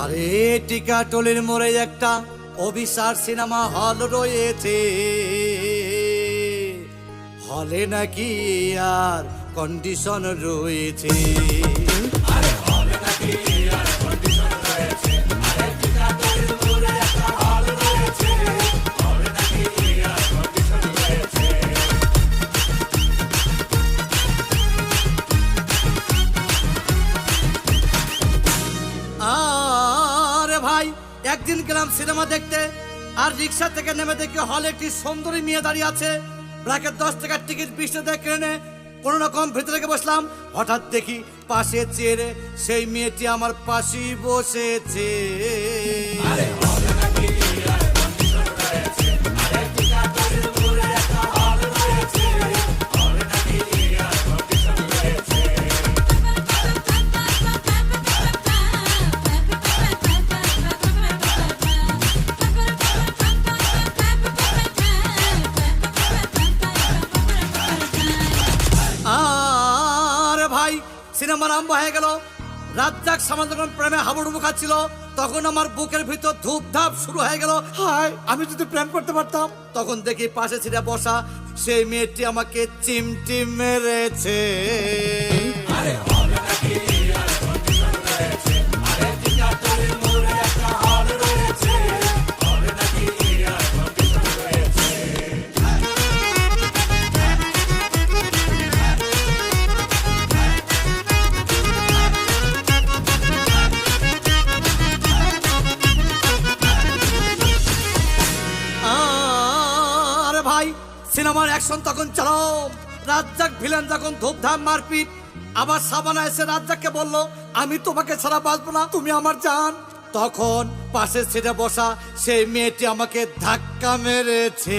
আরে টিকাটলির মোড়ে একটা অভিসার সিনেমা হল রয়েছে, হলে নাকি আর কন্ডিশন রয়েছে। আরে ভাই, একদিন গেলাম সিনেমা দেখতে, আর রিক্সা থেকে নেমে দেখি হলে একটি সুন্দরী মেয়ে দাঁড়িয়ে আছে। ব্র্যাকেট 10 টাকার টিকিট 20 টাকা কিনে কোনো রকম ভেতরে গিয়ে বসলাম। হঠাৎ দেখি পাশে চেয়ারে সেই মেয়েটি আমার পাশেই বসেছে। আরে ভাই, সিনেমা আরম্ভ হয়ে গেল। রাজ্জাক সামাল যখন প্রেমে হাবুডুবু খাচ্ছিল, তখন আমার বুকের ভিতর ধূপধাপ শুরু হয়ে গেল। হায়, আমি যদি প্রেম করতে পারতাম। তখন দেখি পাশে ছিঁড়ে বসা সেই মেয়েটি আমাকে চিমটি মেরেছে। ভাই, সিনেমার অ্যাকশন তখন চালো। রাজ্জাক ভিলেন যখন ধূপধাম মারপিট, আবার সাবানা এসে রাজ্জাককে বলল, আমি তোমাকে ছাড়া বাঁচবো না, তুমি আমার জান। তখন পাশের সিটে বসা সেই মেয়েটি আমাকে ধাক্কা মেরেছে।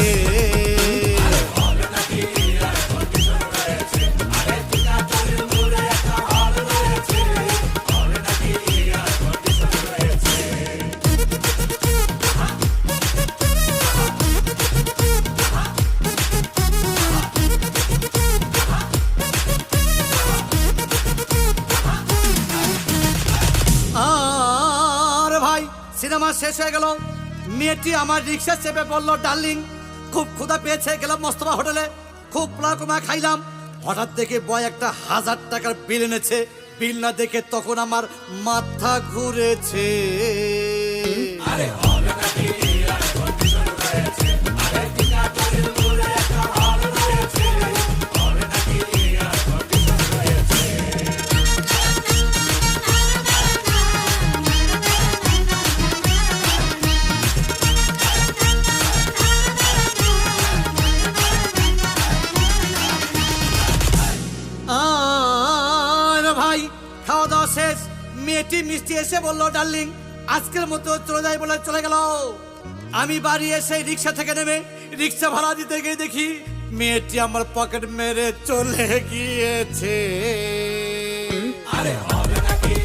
সিনেমা শেষ হয়ে গেল। মেয়েটি আমার রিক্সা চেপে বলল, ডার্লিং, খুব ক্ষুধা পেয়েছে, গেলাম মোস্তফা হোটেলে, খুব পোলাও কমা খাইলাম। হঠাৎ দেখে বয় একটা 1000 টাকার বিল এনেছে। বিল না দেখে তখন আমার মাথা ঘুরেছে। ভাই, খাওয়া দাওয়া শেষ। মেয়েটি মিষ্টি এসে বলল, ডার্লিং, আজকের মতো চলে যাই বলে চলে গেল। আমি বাড়ি এসে রিক্সা থেকে নেমে রিক্সা ভাড়া দিতে গিয়ে দেখি মেয়েটি আমার পকেট মেরে চলে গিয়েছে। আরে হবে নাকি